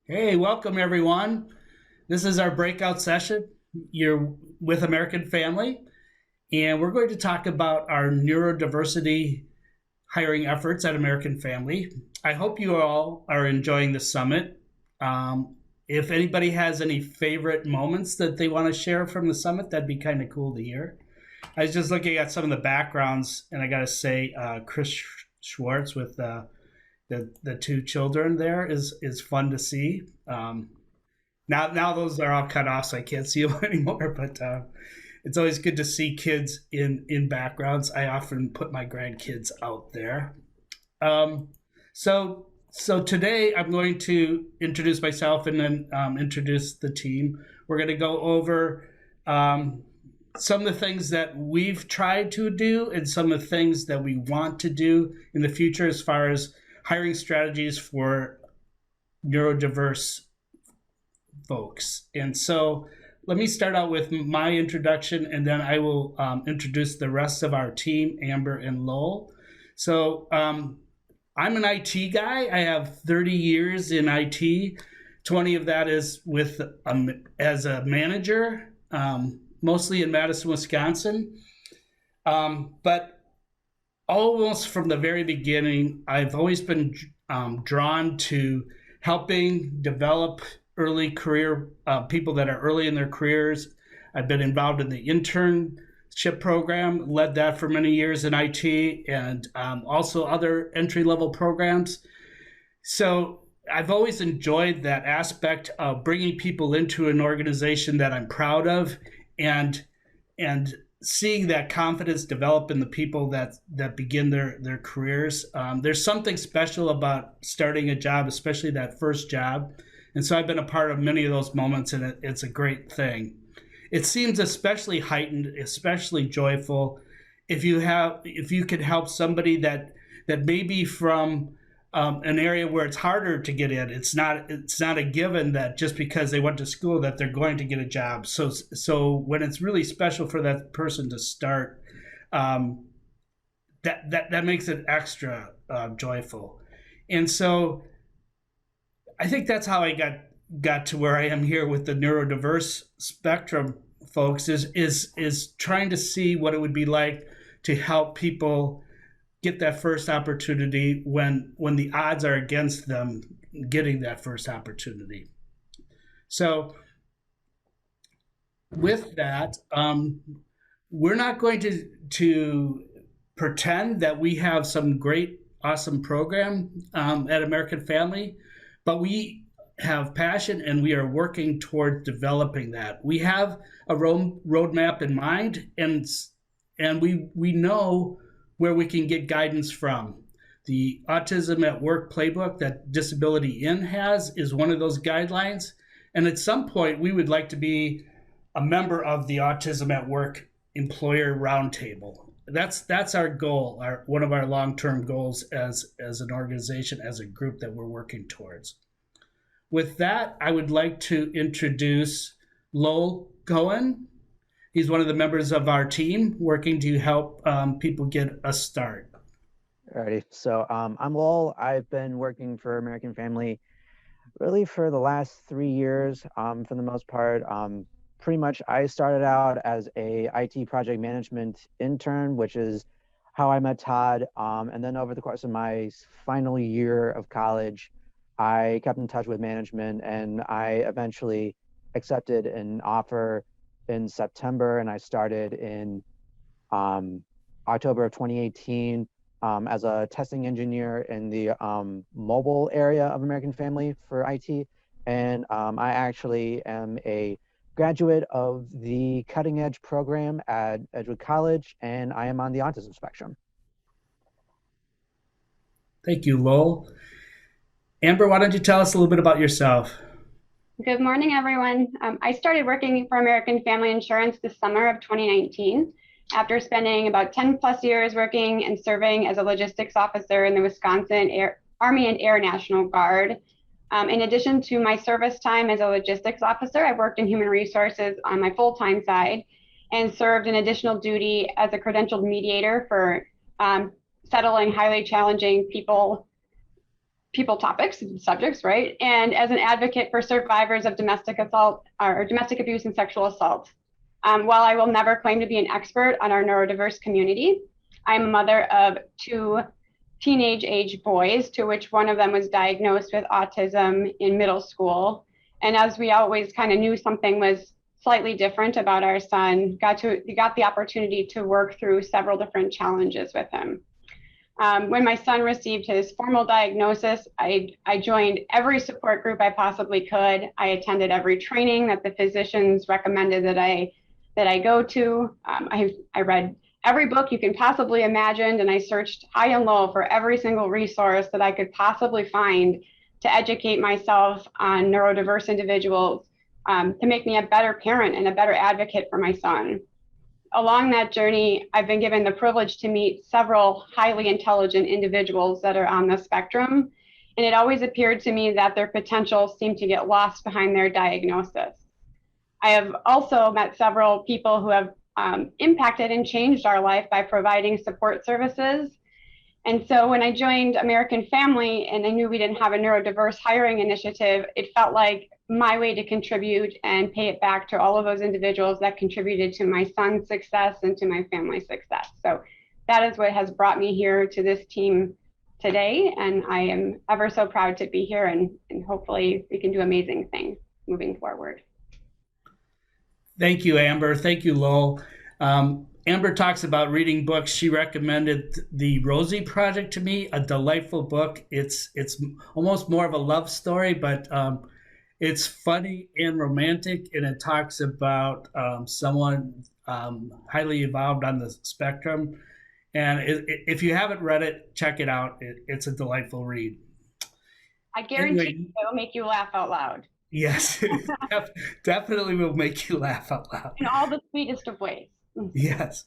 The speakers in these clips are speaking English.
Hey, welcome everyone. This is our breakout session. You're with American Family, and we're going to talk about our neurodiversity hiring efforts at American Family. I hope you all are enjoying the summit. Um, if anybody has any favorite moments that they want to share from the summit, that'd be kind of cool to hear. I was just looking at some of the backgrounds, and I got to say, Chris Schwartz with the two children there is fun to see. Now those are all cut off, so I can't see them anymore. But it's always good to see kids in backgrounds. I often put my grandkids out there. Um, so today I'm going to introduce myself and then introduce the team. We're going to go over um, some of the things that we've tried to do and some of the things that we want to do in the future as far as hiring strategies for neurodiverse folks. And so let me start out with my introduction, and then I will introduce the rest of our team, Amber and Lowell. So I'm an IT guy. I have 30 years in IT. 20 of that is with as a manager, mostly in Madison, Wisconsin. But almost from the very beginning, I've always been drawn to helping develop early career people that are early in their careers. I've been involved in the internship program, led that for many years in IT, and also other entry level programs. So I've always enjoyed that aspect of bringing people into an organization that I'm proud of, and and seeing that confidence develop in the people that begin their careers. There's something special about starting a job, especially that first job. And so I've been a part of many of those moments, and it's a great thing. It seems especially heightened, especially joyful, if you could help somebody that may be from an area where it's harder to get in. It's not a given that just because they went to school that they're going to get a job. So when it's really special for that person to start, um, that makes it extra joyful. And so I think that's how I got to where I am here with the neurodiverse spectrum folks is trying to see what it would be like to help people get that first opportunity when the odds are against them getting that first opportunity. So with that, we're not going to pretend that we have some great, awesome program at American Family, but we have passion and we are working toward developing that. We have a roadmap in mind, and we know where we can get guidance from. The Autism at Work playbook that Disability In has is one of those guidelines. And at some point, we would like to be a member of the Autism at Work Employer Roundtable. That's our goal, one of our long-term goals as an organization, as a group that we're working towards. With that, I would like to introduce Lowell Cohen. He's one of the members of our team working to help people get a start. Alrighty, so I'm Lowell. I've been working for American Family really for the last 3 years, for the most part. Pretty much, I started out as a IT project management intern, which is how I met Todd. And then over the course of my final year of college, I kept in touch with management, and I eventually accepted an offer in September, and I started in um, October of 2018 as a testing engineer in the mobile area of American Family for IT. And I actually am a graduate of the cutting edge program at Edgewood College, and I am on the autism spectrum. Thank you, Lowell. Amber, why don't you tell us a little bit about yourself? Good morning, everyone. I started working for American Family Insurance this summer of 2019 after spending about 10 plus years working and serving as a logistics officer in the Wisconsin Army and Air National Guard. In addition to my service time as a logistics officer, I've worked in human resources on my full-time side and served an additional duty as a credentialed mediator for settling highly challenging people topics, subjects, right? And as an advocate for survivors of domestic assault or domestic abuse and sexual assault. While I will never claim to be an expert on our neurodiverse community, I'm a mother of 2 teenage age boys, to which one of them was diagnosed with autism in middle school. And as we always kind of knew something was slightly different about our son, got the opportunity to work through several different challenges with him. When my son received his formal diagnosis, I joined every support group I possibly could. I attended every training that the physicians recommended that I go to. I read every book you can possibly imagine, and I searched high and low for every single resource that I could possibly find to educate myself on neurodiverse individuals, to make me a better parent and a better advocate for my son. Along that journey, I've been given the privilege to meet several highly intelligent individuals that are on the spectrum, and it always appeared to me that their potential seemed to get lost behind their diagnosis. I have also met several people who have impacted and changed our life by providing support services. And so when I joined American Family and I knew we didn't have a neurodiverse hiring initiative, it felt like my way to contribute and pay it back to all of those individuals that contributed to my son's success and to my family's success. So that is what has brought me here to this team today. And I am ever so proud to be here, and hopefully we can do amazing things moving forward. Thank you, Amber. Thank you, Lowell. Amber talks about reading books. She recommended the Rosie Project to me, a delightful book. It's almost more of a love story, but it's funny and romantic, and it talks about someone highly evolved on the spectrum. And if you haven't read it, check it out. It's a delightful read. I guarantee it will make you laugh out loud. Yes, definitely will make you laugh out loud. In all the sweetest of ways. Yes.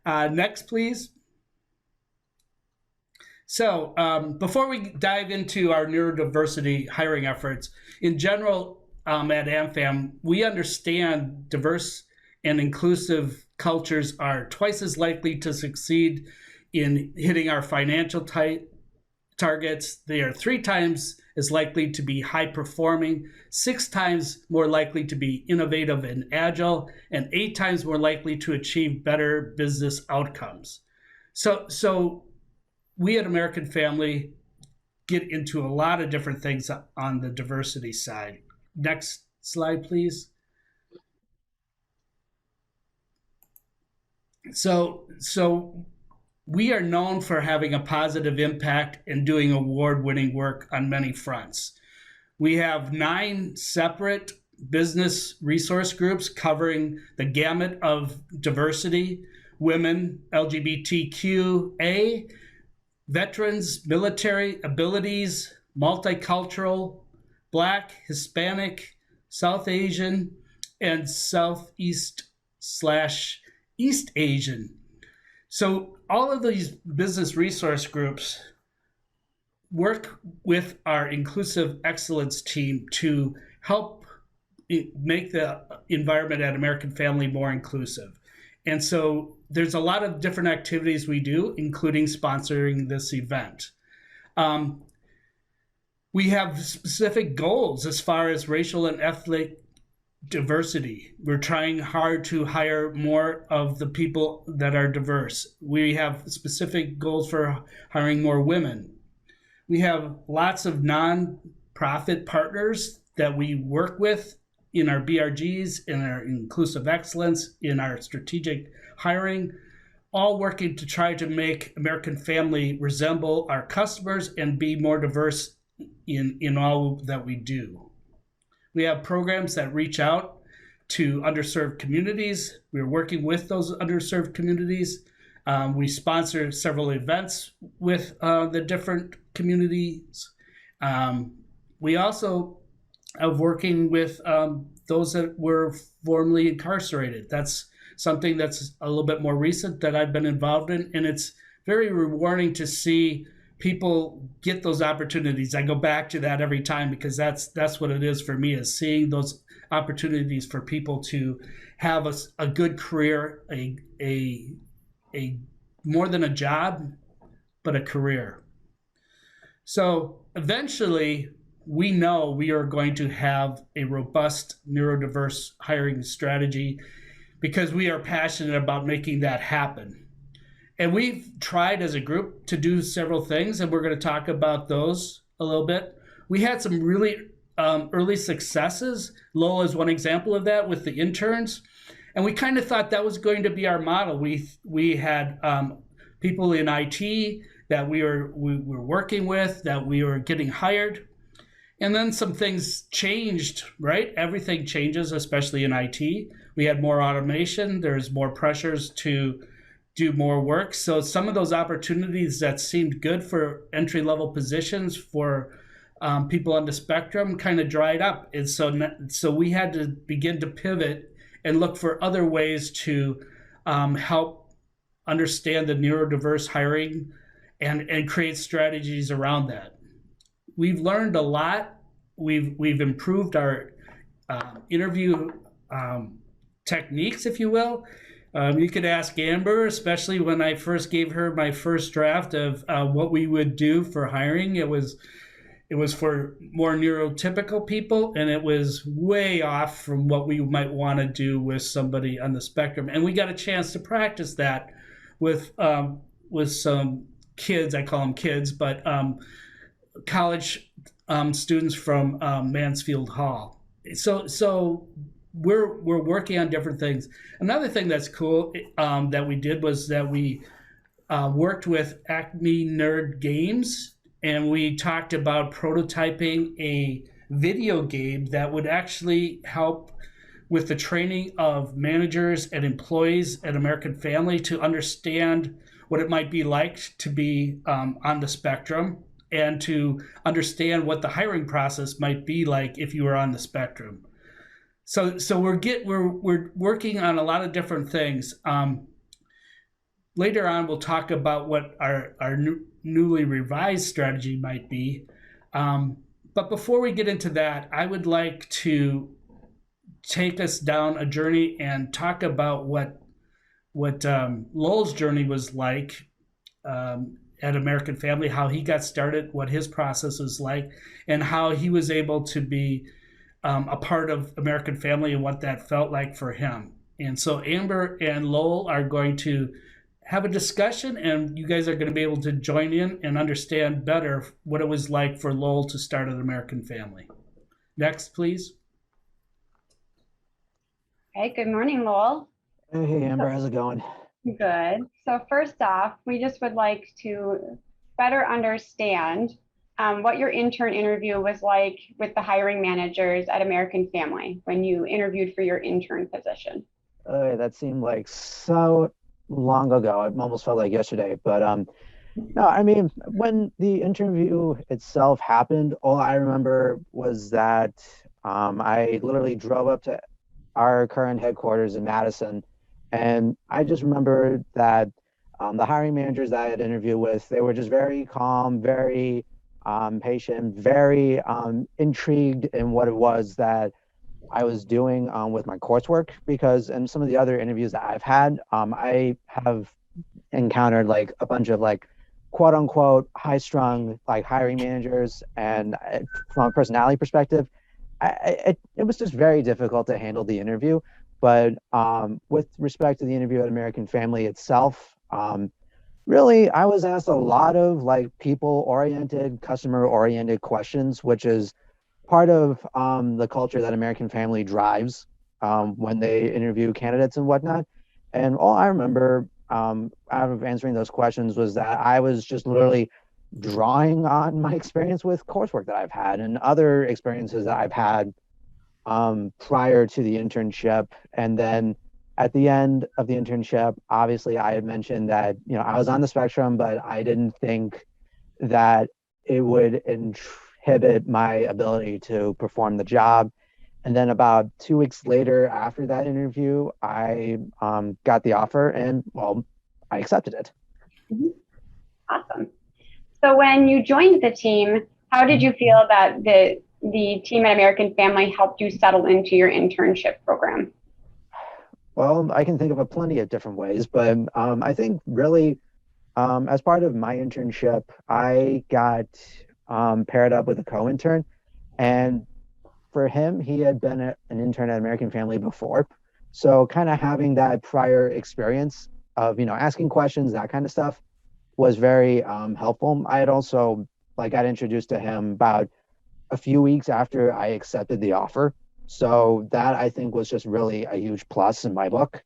Next, please. So before we dive into our neurodiversity hiring efforts, in general at AmFam, we understand diverse and inclusive cultures are twice as likely to succeed in hitting our financial targets. They are 3 times as likely to be high performing, 6 times more likely to be innovative and agile, and 8 times more likely to achieve better business outcomes. So we at American Family get into a lot of different things on the diversity side. Next slide, please. So we are known for having a positive impact and doing award-winning work on many fronts. We have 9 separate business resource groups covering the gamut of diversity: women, LGBTQA, veterans, military abilities, multicultural, Black, Hispanic, South Asian, and Southeast/East Asian. So all of these business resource groups work with our Inclusive Excellence team to help make the environment at American Family more inclusive. And so there's a lot of different activities we do, including sponsoring this event. We have specific goals as far as racial and ethnic diversity. We're trying hard to hire more of the people that are diverse. We have specific goals for hiring more women. We have lots of non-profit partners that we work with in our BRGs, in our Inclusive Excellence, in our strategic hiring, all working to try to make American Family resemble our customers and be more diverse in all that we do. We have programs that reach out to underserved communities. We're working with those underserved communities. We sponsor several events with the different communities. We also are working with those that were formerly incarcerated. That's something that's a little bit more recent that I've been involved in, and it's very rewarding to see people get those opportunities. I go back to that every time because that's what it is for me, is seeing those opportunities for people to have a good career, a more than a job, but a career. So eventually, we know we are going to have a robust neurodiverse hiring strategy because we are passionate about making that happen. And we've tried as a group to do several things, and we're going to talk about those a little bit. We had some really early successes. Lowell is one example of that with the interns. And we kind of thought that was going to be our model. We had people in IT that we were working with, that we were getting hired. And then some things changed, right? Everything changes, especially in IT. We had more automation. There's more pressures to do more work. So some of those opportunities that seemed good for entry-level positions for people on the spectrum kind of dried up. And so we had to begin to pivot and look for other ways to help understand the neurodiverse hiring and create strategies around that. We've learned a lot. We've improved our interview techniques, if you will. You could ask Amber, especially when I first gave her my first draft of what we would do for hiring. It was for more neurotypical people, and it was way off from what we might want to do with somebody on the spectrum. And we got a chance to practice that with some kids. I call them kids, but college students from Mansfield Hall. So we're working on different things. Another thing that's cool that we did was that we worked with Acme Nerd Games, and we talked about prototyping a video game that would actually help with the training of managers and employees at American Family to understand what it might be like to be on the spectrum, and to understand what the hiring process might be like if you were on the spectrum. So we're working on a lot of different things. Later on, we'll talk about what our newly revised strategy might be. But before we get into that, I would like to take us down a journey and talk about what Lowell's journey was like at American Family, how he got started, what his process was like, and how he was able to be a part of American Family and what that felt like for him. And so Amber and Lowell are going to have a discussion, and you guys are going to be able to join in and understand better what it was like for Lowell to start an American Family. Next, please. Okay, good morning, Lowell. Hey, Amber, how's it going? Good. So first off, we just would like to better understand what your intern interview was like with the hiring managers at American Family when you interviewed for your intern position. That seemed like so long ago. It almost felt like yesterday. But no, I mean, when the interview itself happened, all I remember was that I literally drove up to our current headquarters in Madison, and I just remember that the hiring managers that I had interviewed with, they were just very calm, very patient, very intrigued in what it was that I was doing with my coursework, because in some of the other interviews that I've had, I have encountered like a bunch of like quote unquote high strung like hiring managers, and from a personality perspective, it was just very difficult to handle the interview. But with respect to the interview at American Family itself, really, I was asked a lot of like people-oriented, customer-oriented questions, which is part of the culture that American Family drives when they interview candidates and whatnot. And all I remember out of answering those questions was that I was just literally drawing on my experience with coursework that I've had and other experiences that I've had prior to the internship. And then at the end of the internship, obviously I had mentioned that, you know, I was on the spectrum, but I didn't think that it would inhibit my ability to perform the job. And then about 2 weeks later, after that interview, I got the offer, and well, I accepted it. Mm-hmm. Awesome. So when you joined the team, how did you feel that the team at American Family helped you settle into your internship program? Well, I can think of plenty of different ways, but I think really as part of my internship, I got paired up with a co-intern. And for him, he had been an intern at American Family before. So kind of having that prior experience of, asking questions, that kind of stuff was very helpful. I had also got introduced to him about a few weeks after I accepted the offer. So that I think was just really a huge plus in my book.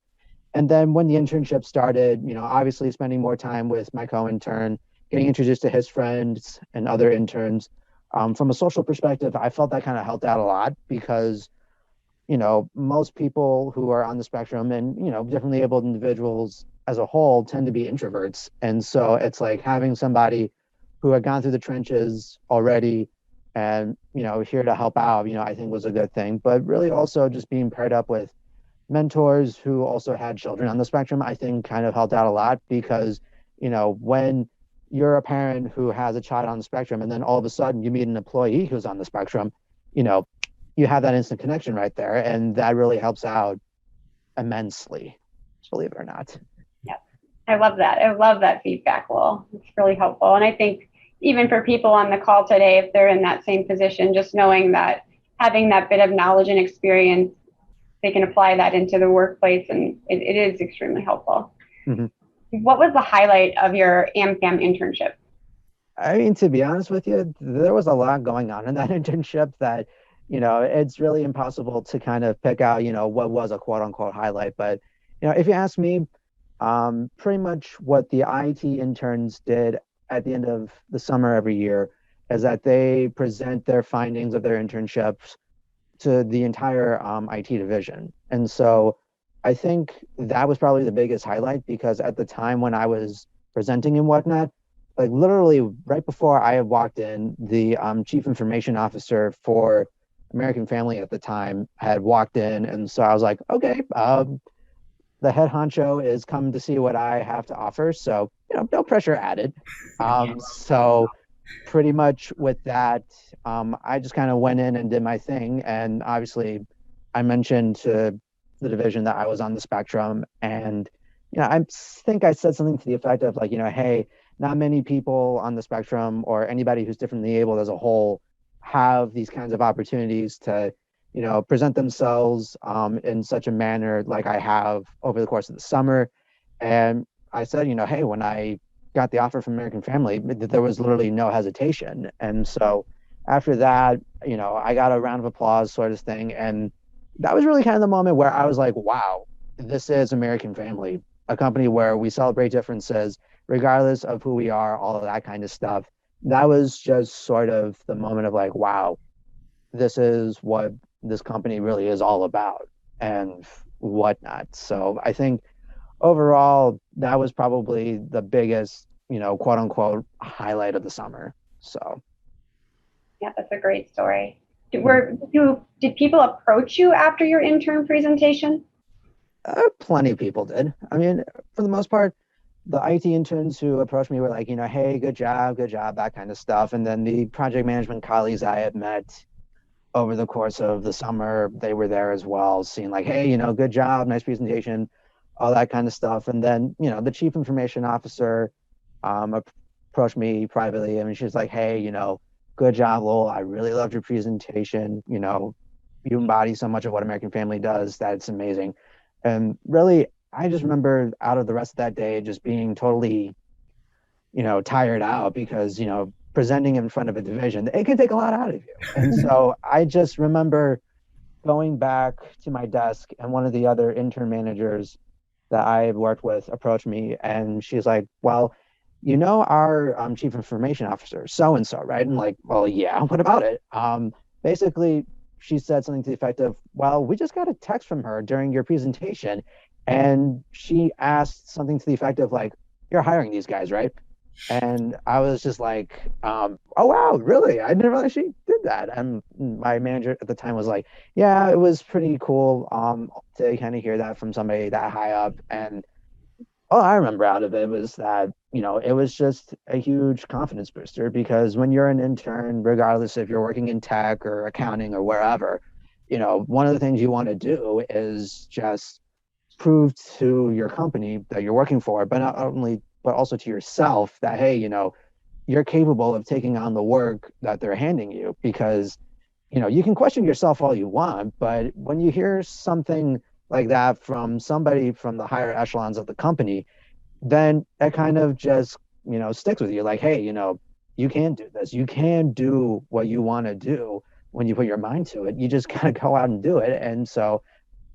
And then when the internship started, obviously spending more time with my co-intern, getting introduced to his friends and other interns. From a social perspective, I felt that kind of helped out a lot because, most people who are on the spectrum and, differently abled individuals as a whole tend to be introverts. And so it's like having somebody who had gone through the trenches already and, here to help out, I think was a good thing. But really also just being paired up with mentors who also had children on the spectrum, I think kind of helped out a lot because, when you're a parent who has a child on the spectrum and then all of a sudden you meet an employee who's on the spectrum, you know, you have that instant connection right there. And that really helps out immensely, believe it or not. Yeah, I love that. I love that feedback, Will. It's really helpful. And I think even for people on the call today, if they're in that same position, just knowing that having that bit of knowledge and experience, they can apply that into the workplace, and it is extremely helpful. Mm-hmm. What was the highlight of your AmFam internship? I mean, to be honest with you, there was a lot going on in that internship that, it's really impossible to kind of pick out, what was a quote unquote highlight. But, if you ask me, pretty much what the IT interns did at the end of the summer every year is that they present their findings of their internships to the entire IT division. And so I think that was probably the biggest highlight because at the time when I was presenting and whatnot, like literally right before I had walked in, the chief information officer for American Family at the time had walked in. And so I was like, okay, the head honcho is coming to see what I have to offer. So, no pressure added. So pretty much with that, I just kind of went in and did my thing. And obviously, I mentioned to the division that I was on the spectrum. And, I think I said something to the effect of like, hey, not many people on the spectrum or anybody who's differently abled as a whole have these kinds of opportunities to, present themselves in such a manner like I have over the course of the summer. And I said, hey, when I got the offer from American Family, there was literally no hesitation. And so after that, I got a round of applause sort of thing. And that was really kind of the moment where I was like, wow, this is American Family, a company where we celebrate differences regardless of who we are, all of that kind of stuff. That was just sort of the moment of like, wow, this is what this company really is all about and whatnot. So I think overall, that was probably the biggest, quote unquote, highlight of the summer. So, Yeah, that's a great story. Did people approach you after your intern presentation? plenty of people did. I mean, for the most part, the IT interns who approached me were like, hey, good job, that kind of stuff. And then the project management colleagues I had met over the course of the summer, they were there as well, seeing like, hey, good job, nice presentation, all that kind of stuff. And then, the chief information officer approached me privately. I mean, she's like, hey, good job, Lowell. I really loved your presentation. You embody so much of what American Family does that it's amazing. And really, I just remember out of the rest of that day just being totally, tired out because, presenting in front of a division, it can take a lot out of you. And so I just remember going back to my desk and one of the other intern managers that I had worked with approached me and she's like, well, our chief information officer, so-and-so, right? And like, well, yeah, what about it? Basically, she said something to the effect of, well, we just got a text from her during your presentation. And she asked something to the effect of like, you're hiring these guys, right? And I was just like, oh, wow, really? I didn't realize she did that. And my manager at the time was like, yeah, it was pretty cool to kind of hear that from somebody that high up. And all I remember out of it was that, it was just a huge confidence booster because when you're an intern, regardless if you're working in tech or accounting or wherever, one of the things you want to do is just prove to your company that you're working for, but not only, but also to yourself that, hey, you're capable of taking on the work that they're handing you, because you can question yourself all you want, but when you hear something like that from somebody from the higher echelons of the company, then it kind of just sticks with you, like, hey, you can do this, you can do what you want to do. When you put your mind to it, you just gotta go out and do it. And so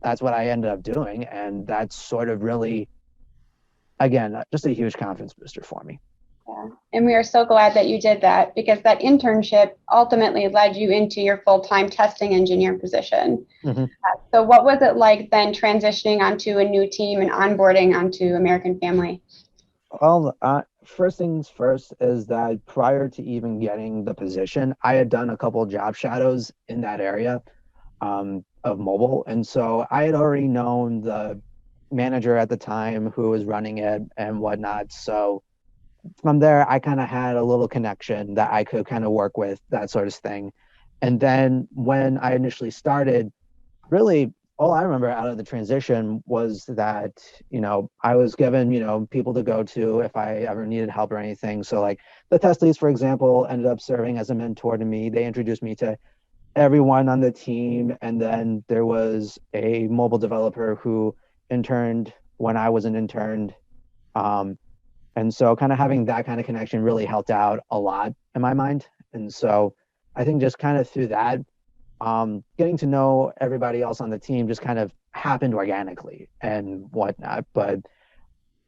that's what I ended up doing, and that's sort of really, again, just a huge confidence booster for me. Yeah. And we are so glad that you did that, because that internship ultimately led you into your full-time testing engineer position. Mm-hmm. So what was it like then transitioning onto a new team and onboarding onto American Family? Well, first things first is that prior to even getting the position, I had done a couple job shadows in that area, of mobile. And so I had already known the manager at the time who was running it and whatnot. So from there, I kind of had a little connection that I could kind of work with, that sort of thing. And then when I initially started, really all I remember out of the transition was that, I was given, people to go to if I ever needed help or anything. So like the test leads, for example, ended up serving as a mentor to me. They introduced me to everyone on the team. And then there was a mobile developer who interned when I was an intern. Um, and so kind of having that kind of connection really helped out a lot in my mind. And so I think just kind of through that, getting to know everybody else on the team just kind of happened organically and whatnot. But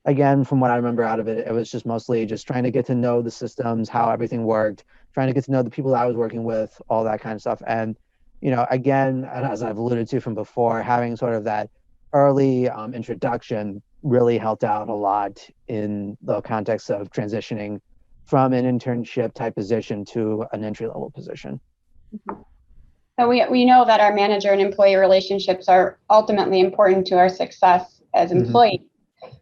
again, from what I remember out of it, it was just mostly just trying to get to know the systems, how everything worked, trying to get to know the people that I was working with, all that kind of stuff. And, again, as I've alluded to from before, having sort of that early introduction really helped out a lot in the context of transitioning from an internship type position to an entry level position. So we know that our manager and employee relationships are ultimately important to our success as employees.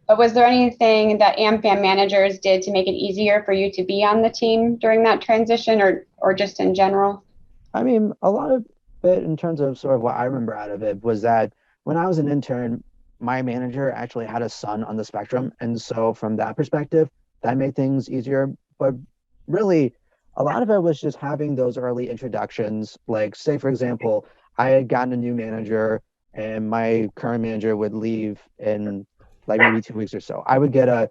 But was there anything that AmFam managers did to make it easier for you to be on the team during that transition, or just in general? I mean, a lot of it in terms of sort of what I remember out of it was that when I was an intern, my manager actually had a son on the spectrum. And so from that perspective, that made things easier. But really, a lot of it was just having those early introductions. Like, say, for example, I had gotten a new manager and my current manager would leave in like maybe 2 weeks or so. I would get a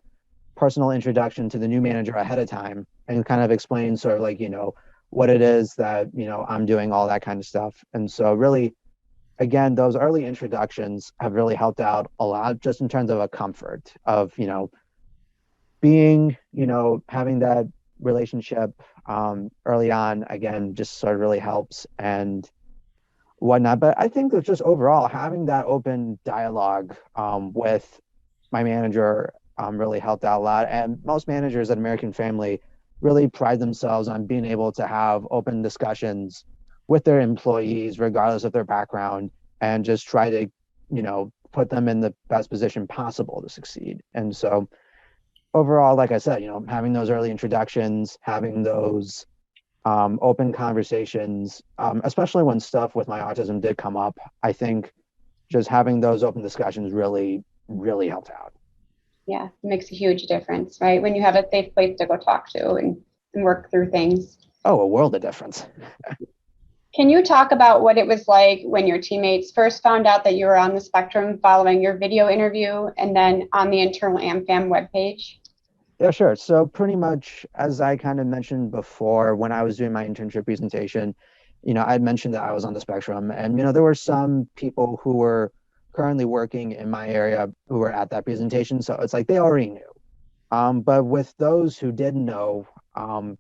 personal introduction to the new manager ahead of time and kind of explain sort of like, what it is that, I'm doing, all that kind of stuff. And so really, again, those early introductions have really helped out a lot just in terms of a comfort of, being, having that relationship early on, again, just sort of really helps and whatnot. But I think that just overall having that open dialogue with my manager really helped out a lot. And most managers at American Family really pride themselves on being able to have open discussions with their employees, regardless of their background, and just try to, put them in the best position possible to succeed. And so overall, like I said, having those early introductions, having those open conversations, especially when stuff with my autism did come up, I think just having those open discussions really, really helped out. Yeah, it makes a huge difference, right? When you have a safe place to go talk to and work through things. Oh, a world of difference. Can you talk about what it was like when your teammates first found out that you were on the spectrum following your video interview and then on the internal AmFam webpage? Yeah, sure. So pretty much as I kind of mentioned before, when I was doing my internship presentation, I had mentioned that I was on the spectrum, and there were some people who were currently working in my area who were at that presentation. So it's like they already knew. But with those who didn't know,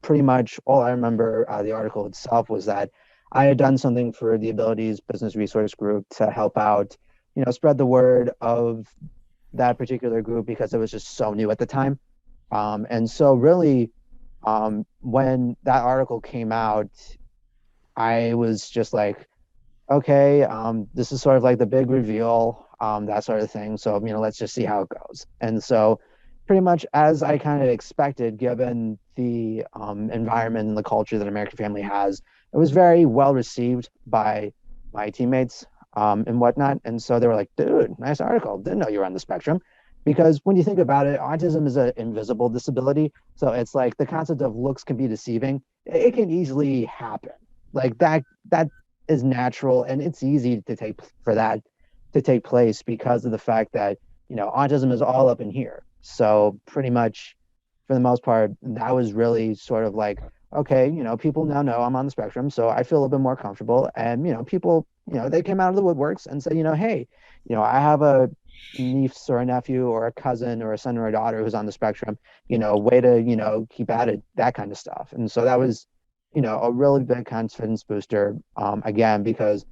pretty much all I remember the article itself was that I had done something for the Abilities Business Resource Group to help out, spread the word of that particular group because it was just so new at the time. And so really, when that article came out, I was just like, okay, this is sort of like the big reveal, that sort of thing. So, let's just see how it goes. And so pretty much as I kind of expected, given the environment and the culture that American Family has, it was very well received by my teammates and whatnot. And so they were like, dude, nice article. Didn't know you were on the spectrum. because when you think about it, autism is an invisible disability. So it's like the concept of looks can be deceiving. It can easily happen. Like that is natural, and it's easy to take for that to take place because of the fact that, autism is all up in here. So pretty much for the most part, that was really sort of like, okay, people now know I'm on the spectrum, so I feel a little bit more comfortable. And, people, they came out of the woodworks and said, hey, I have a niece or a nephew or a cousin or a son or a daughter who's on the spectrum, way to, keep at it, that kind of stuff. And so that was, a really big confidence booster, again, because,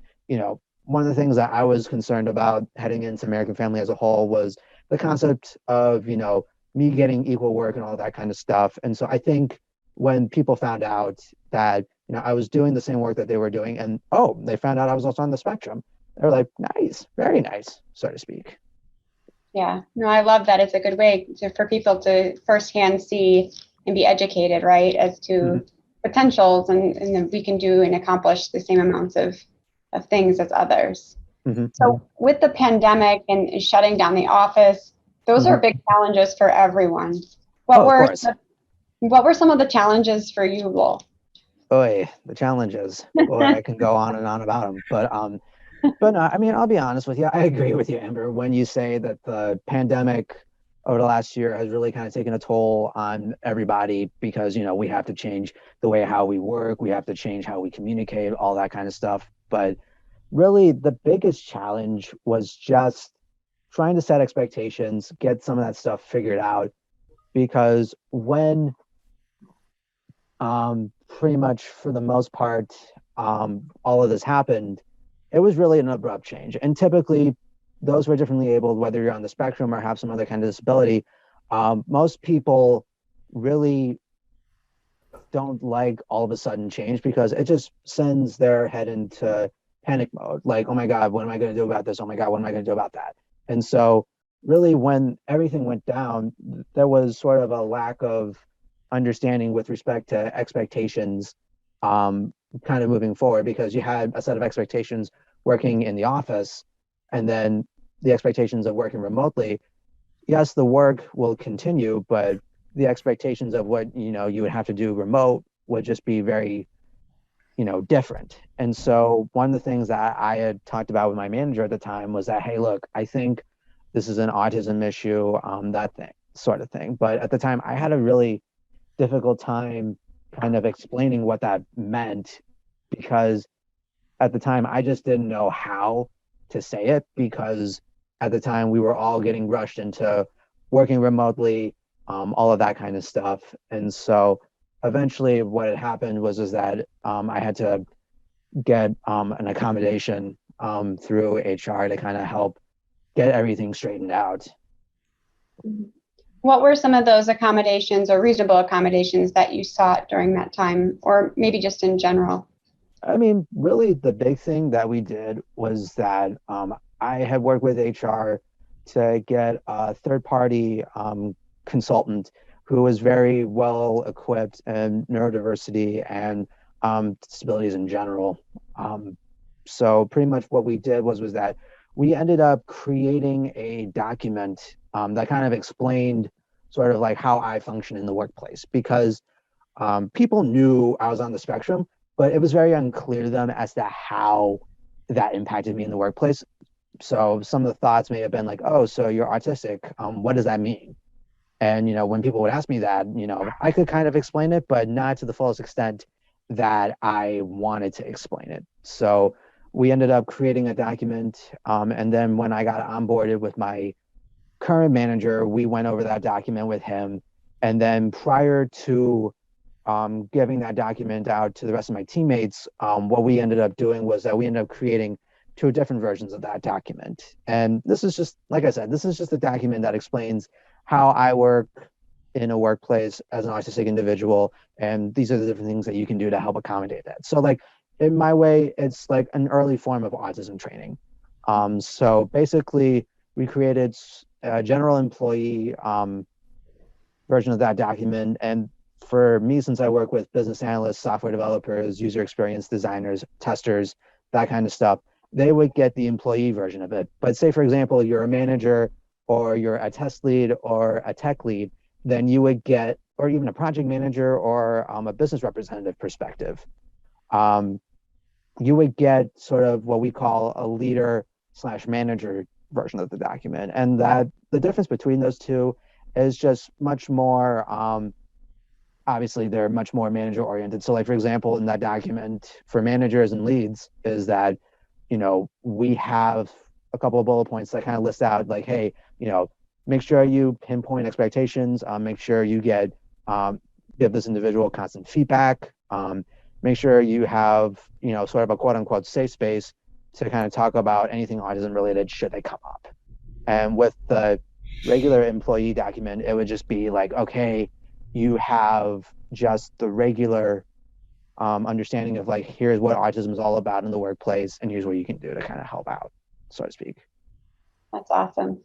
one of the things that I was concerned about heading into American Family as a whole was the concept of, me getting equal work and all that kind of stuff. And so I think when people found out that, I was doing the same work that they were doing, and oh, they found out I was also on the spectrum, they were like, nice, very nice, so to speak. Yeah, no, I love that. It's a good way for people to firsthand see and be educated, right, as to Mm-hmm. potentials and that we can do and accomplish the same amounts of things as others. Mm-hmm. So with the pandemic and shutting down the office, those Mm-hmm. are big challenges for everyone. Oh, of course. What were some of the challenges for you, Lowell? Boy, the challenges. Boy, I can go on and on about them. But no, I mean, I'll be honest with you. I agree with you, Amber, when you say that the pandemic over the last year has really kind of taken a toll on everybody because, we have to change the way how we work, we have to change how we communicate, all that kind of stuff. But really, the biggest challenge was just trying to set expectations, get some of that stuff figured out. Because when pretty much for the most part, all of this happened, it was really an abrupt change. And typically, those who are differently abled, whether you're on the spectrum or have some other kind of disability, most people really don't like all of a sudden change because it just sends their head into panic mode. Like, oh my God, what am I going to do about this? Oh my God, what am I going to do about that? And so, really, when everything went down, there was sort of a lack of understanding with respect to expectations, kind of moving forward, because you had a set of expectations working in the office and then the expectations of working remotely. Yes, the work will continue, but the expectations of what you would have to do remote would just be very different. And so one of the things that I had talked about with my manager at the time was that, hey, look, I think this is an autism issue, that thing sort of thing. But at the time I had a really difficult time kind of explaining what that meant, because at the time I just didn't know how to say it, because at the time we were all getting rushed into working remotely, all of that kind of stuff. And so eventually what had happened was that I had to get an accommodation through HR to kind of help get everything straightened out. What were some of those accommodations or reasonable accommodations that you sought during that time, or maybe just in general? I mean, really, the big thing that we did was that I had worked with HR to get a third party consultant who was very well equipped in neurodiversity and disabilities in general. So pretty much what we did was that we ended up creating a document that kind of explained sort of like how I function in the workplace, because people knew I was on the spectrum, but it was very unclear to them as to how that impacted me in the workplace. So some of the thoughts may have been like, oh, so you're autistic. What does that mean? And, when people would ask me that, I could kind of explain it, but not to the fullest extent that I wanted to explain it. So we ended up creating a document. And then when I got onboarded with my current manager, we went over that document with him. And then prior to giving that document out to the rest of my teammates, what we ended up doing was that we ended up creating two different versions of that document. And this is just, like I said, this is just a document that explains how I work in a workplace as an autistic individual. And these are the different things that you can do to help accommodate that. So like in my way, it's like an early form of autism training. So basically we created a general employee version of that document. And for me, since I work with business analysts, software developers, user experience designers, testers, that kind of stuff, they would get the employee version of it. But say, for example, you're a manager or you're a test lead or a tech lead, then you would get, or even a project manager or a business representative perspective, um, you would get sort of what we call a leader slash manager version of the document. And that the difference between those two is just much more, obviously they're much more manager oriented. So like, for example, in that document for managers and leads is that, we have a couple of bullet points that kind of list out like, hey, make sure you pinpoint expectations, make sure you give this individual constant feedback, make sure you have, sort of a quote unquote safe space to kind of talk about anything autism related should they come up. And with the regular employee document, it would just be like, okay, you have just the regular understanding of like, here's what autism is all about in the workplace, and here's what you can do to kind of help out, so to speak. That's awesome.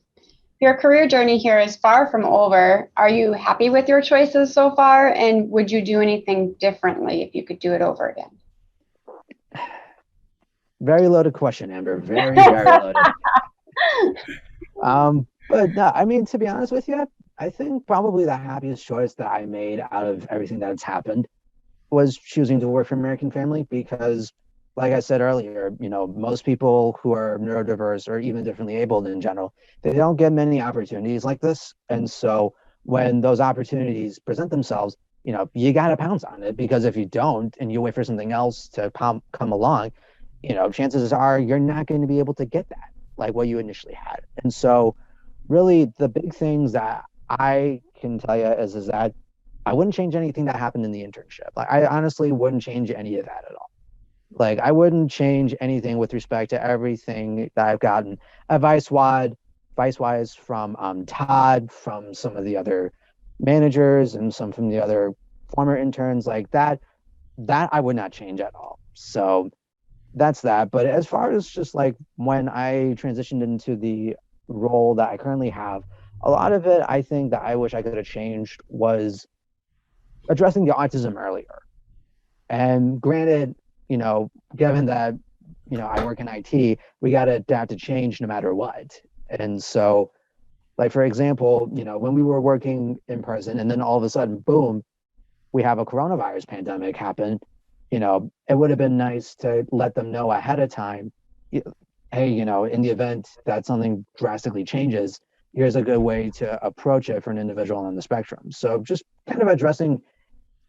Your career journey here is far from over. Are you happy with your choices so far? And would you do anything differently if you could do it over again? Very loaded question, Amber. Very, very loaded. But no, I mean, to be honest with you, I think probably the happiest choice that I made out of everything that's happened was choosing to work for American Family because, like I said earlier, most people who are neurodiverse or even differently abled in general, they don't get many opportunities like this. And so when those opportunities present themselves, you got to pounce on it, because if you don't and you wait for something else to come along, chances are you're not going to be able to get that like what you initially had. And so really the big things that I can tell you is that I wouldn't change anything that happened in the internship. Like I honestly wouldn't change any of that at all. Like I wouldn't change anything with respect to everything that I've gotten advice-wise from Todd, from some of the other managers, and some from the other former interns. Like that I would not change at all. So that's that. But as far as just like when I transitioned into the role that I currently have, a lot of it I think that I wish I could have changed was addressing the autism earlier. And granted, given that, I work in IT, we got to adapt to change no matter what. And so, like, for example, when we were working in person and then all of a sudden, boom, we have a coronavirus pandemic happen, it would have been nice to let them know ahead of time, hey, in the event that something drastically changes, here's a good way to approach it for an individual on the spectrum. So just kind of addressing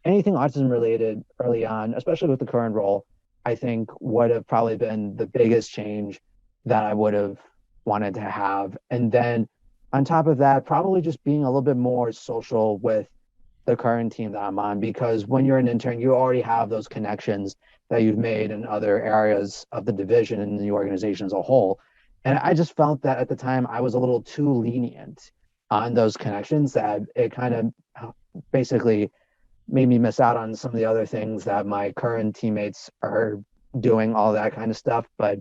anything autism related early on, especially with the current role, I think would have probably been the biggest change that I would have wanted to have. And then on top of that, probably just being a little bit more social with the current team that I'm on, because when you're an intern, you already have those connections that you've made in other areas of the division and the organization as a whole. And I just felt that at the time I was a little too lenient on those connections, that it kind of basically made me miss out on some of the other things that my current teammates are doing, all that kind of stuff. But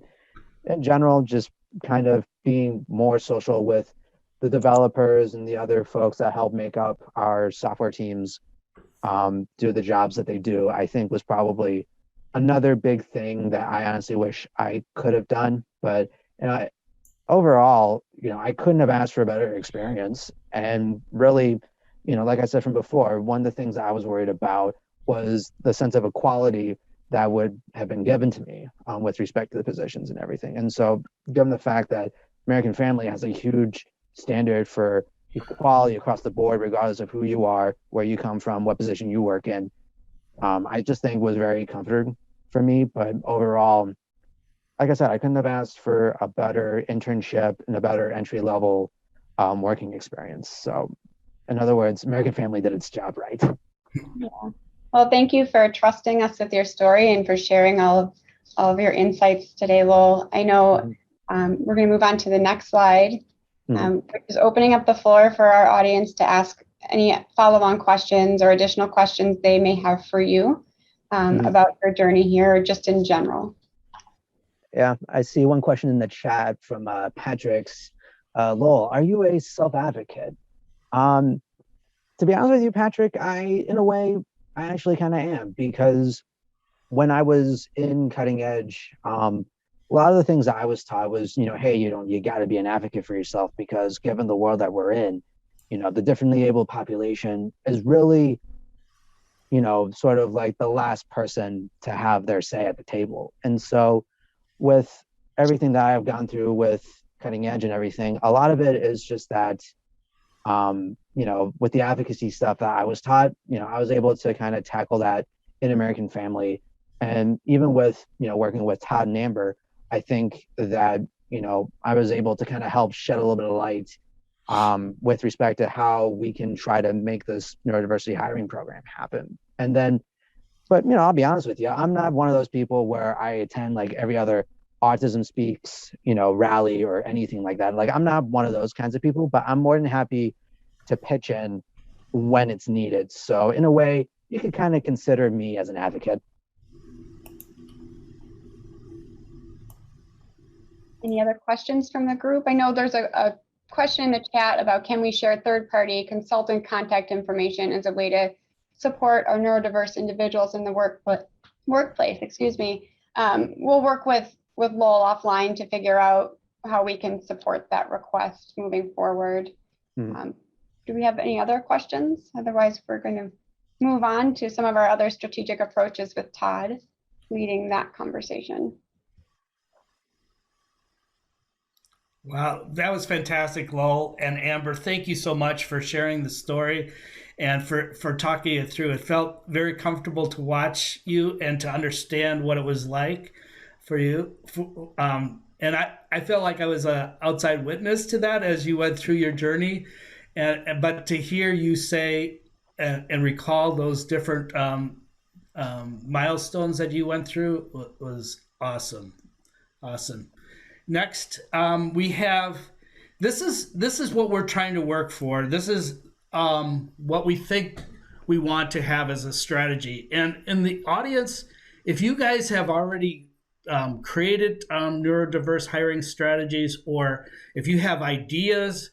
in general, just kind of being more social with the developers and the other folks that help make up our software teams do the jobs that they do, I think was probably another big thing that I honestly wish I could have done. But overall, I couldn't have asked for a better experience. And really, like I said from before, one of the things that I was worried about was the sense of equality that would have been given to me with respect to the positions and everything. And so given the fact that American Family has a huge standard for equality across the board, regardless of who you are, where you come from, what position you work in, I just think was very comforting for me. But overall, like I said, I couldn't have asked for a better internship and a better entry level working experience. So in other words, American Family did its job right. Yeah. Well, thank you for trusting us with your story and for sharing all of your insights today, Lowell. I know we're going to move on to the next slide. We're just opening up the floor for our audience to ask any follow-on questions or additional questions they may have for you about your journey here or just in general. Yeah, I see one question in the chat from Patrick's. Lowell, are you a self-advocate? To be honest with you, Patrick, in a way, I actually kind of am, because when I was in cutting edge, a lot of the things I was taught was, hey, you got to be an advocate for yourself, because given the world that we're in, the differently able population is really, sort of like the last person to have their say at the table. And so with everything that I've gone through with cutting edge and everything, a lot of it is just that, with the advocacy stuff that I was taught, I was able to kind of tackle that in American Family. And even with, working with Todd and Amber, I think that, I was able to kind of help shed a little bit of light with respect to how we can try to make this neurodiversity hiring program happen. And then, but, I'll be honest with you, I'm not one of those people where I attend like every other Autism Speaks, rally or anything like that. Like, I'm not one of those kinds of people, but I'm more than happy to pitch in when it's needed. So in a way, you can kind of consider me as an advocate. Any other questions from the group? I know there's a question in the chat about, can we share third-party consultant contact information as a way to support our neurodiverse individuals in the workplace, excuse me. We'll work with Lowell offline to figure out how we can support that request moving forward. Do we have any other questions? Otherwise, we're going to move on to some of our other strategic approaches with Todd leading that conversation. Wow, that was fantastic, Lowell and Amber. Thank you so much for sharing the story and for talking it through. It felt very comfortable to watch you and to understand what it was like for you. And I felt like I was an outside witness to that as you went through your journey. But to hear you say and recall those different milestones that you went through was awesome. Awesome. Next, we have, this is what we're trying to work for. This is what we think we want to have as a strategy. And in the audience, if you guys have already created neurodiverse hiring strategies, or if you have ideas,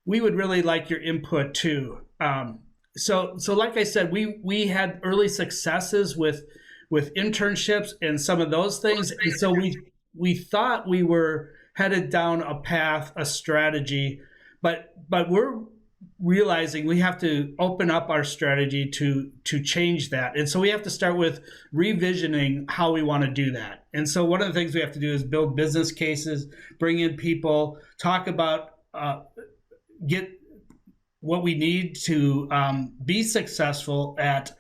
we would really like your input too. So like I said, we had early successes with internships and some of those things. And so we thought we were headed down a path, a strategy, but we're realizing we have to open up our strategy to change that. And so we have to start with revisioning how we want to do that. And so one of the things we have to do is build business cases, bring in people, talk about, get what we need to be successful at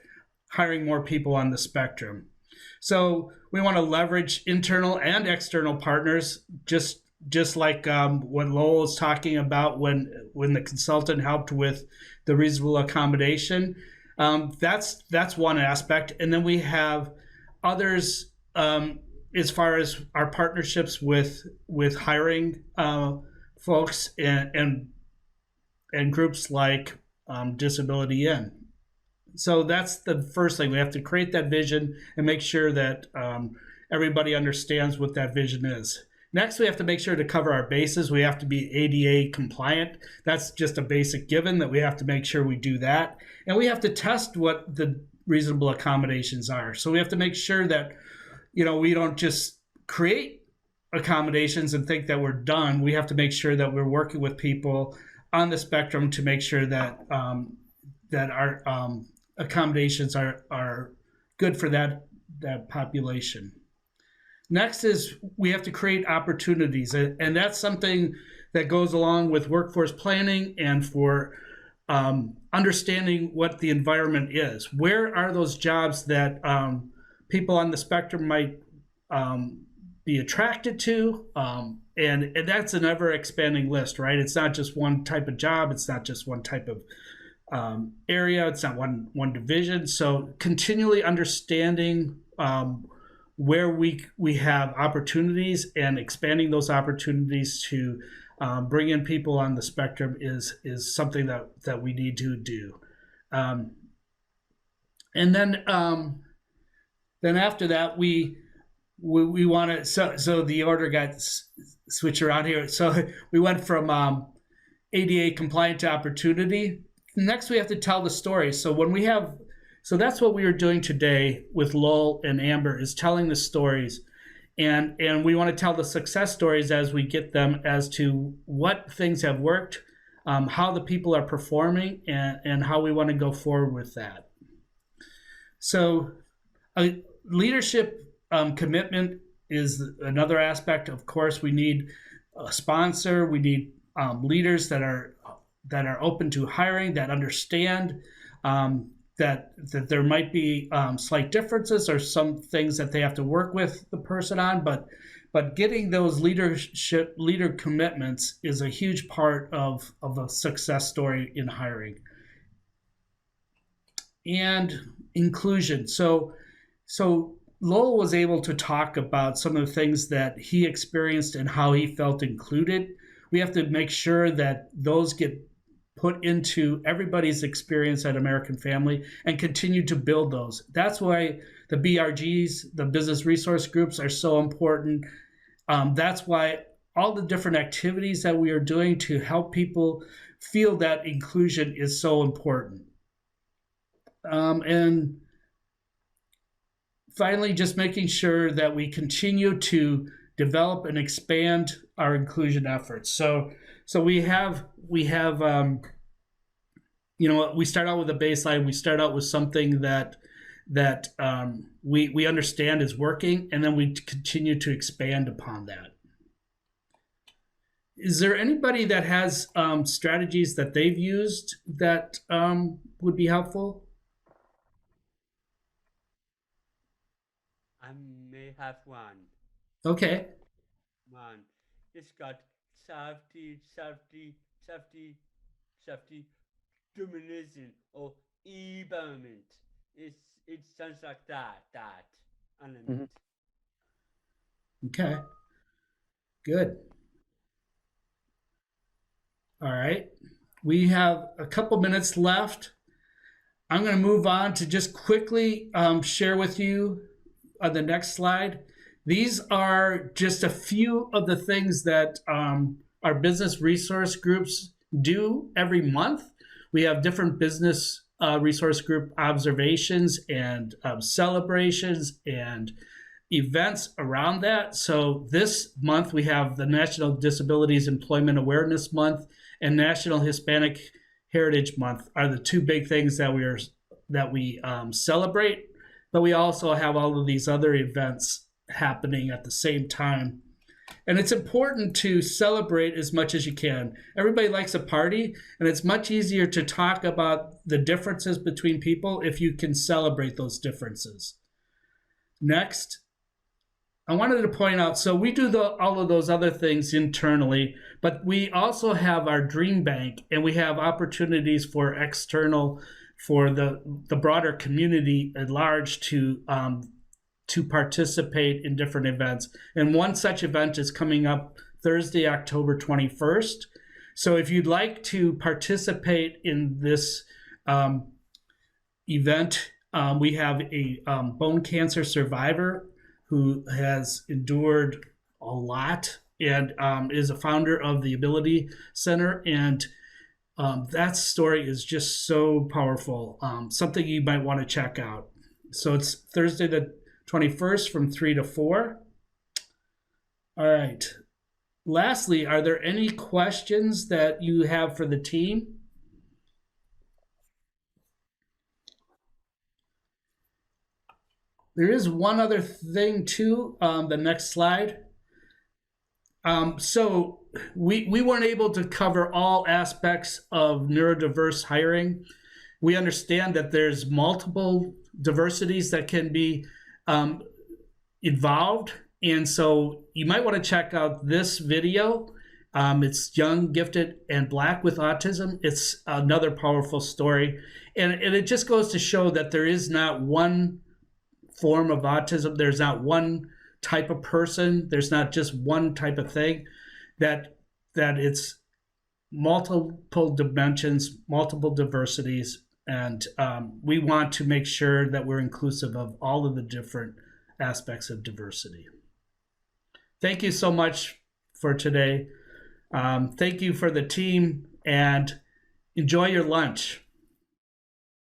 hiring more people on the spectrum. So we want to leverage internal and external partners, just like what Lowell was talking about when the consultant helped with the reasonable accommodation. That's one aspect. And then we have others as far as our partnerships with hiring folks and groups like Disability In. So that's the first thing. We have to create that vision and make sure that everybody understands what that vision is. Next, we have to make sure to cover our bases. We have to be ADA compliant. That's just a basic given that we have to make sure we do that. And we have to test what the reasonable accommodations are. So we have to make sure that, we don't just create accommodations and think that we're done. We have to make sure that we're working with people on the spectrum to make sure that that our accommodations are good for that population. Next is we have to create opportunities, and that's something that goes along with workforce planning and for understanding what the environment is. Where are those jobs that people on the spectrum might be attracted to? And that's an ever expanding list, right? It's not just one type of job. It's not just one type of area. It's not one division. So continually understanding where we have opportunities and expanding those opportunities to bring in people on the spectrum is something that we need to do. And then after that, we want to, so the order got switched around here. So we went from ADA compliant to opportunity. Next, we have to tell the story. So that's what we are doing today with Lowell and Amber, is telling the stories. and we want to tell the success stories as we get them as to what things have worked, how the people are performing, and how we want to go forward with that. So leadership commitment is another aspect. Of course, we need a sponsor. We need leaders that are open to hiring, that understand that there might be slight differences or some things that they have to work with the person on, but getting those leader commitments is a huge part of a success story in hiring. And inclusion. So Lowell was able to talk about some of the things that he experienced and how he felt included. We have to make sure that those get put into everybody's experience at American Family and continue to build those. That's why the BRGs, the business resource groups, are so important. That's why all the different activities that we are doing to help people feel that inclusion is so important. And finally, just making sure that we continue to develop and expand our inclusion efforts. So we have we start out with a baseline. We start out with something that we understand is working, and then we continue to expand upon that. Is there anybody that has strategies that they've used that would be helpful? I may have one. Okay. One. It's got safety, domination, or empowerment. It sounds like that element. Okay. Good. All right. We have a couple minutes left. I'm going to move on to just quickly share with you on the next slide. These are just a few of the things that our business resource groups do every month. We have different business resource group observations and celebrations and events around that. So this month we have the National Disabilities Employment Awareness Month and National Hispanic Heritage Month are the two big things that we celebrate. But we also have all of these other events happening at the same time. And it's important to celebrate as much as you can. Everybody likes a party, and it's much easier to talk about the differences between people if you can celebrate those differences. Next, I wanted to point out, so we do all of those other things internally, but we also have our Dream Bank, and we have opportunities for external, for the broader community at large to participate in different events. And one such event is coming up Thursday, October 21st. So if you'd like to participate in this event, we have a bone cancer survivor who has endured a lot and is a founder of the Ability Center. And that story is just so powerful, something you might want to check out. So it's Thursday the 21st from 3 to 4. All right. Lastly, are there any questions that you have for the team? There is one other thing too, the next slide. So we weren't able to cover all aspects of neurodiverse hiring. We understand that there's multiple diversities that can be involved. And so you might want to check out this video. It's Young, Gifted, and Black with Autism. It's another powerful story. And it just goes to show that there is not one form of autism. There's not one type of person. There's not just one type of thing. That it's multiple dimensions, multiple diversities. And we want to make sure that we're inclusive of all of the different aspects of diversity. Thank you so much for today. Thank you for the team, and enjoy your lunch.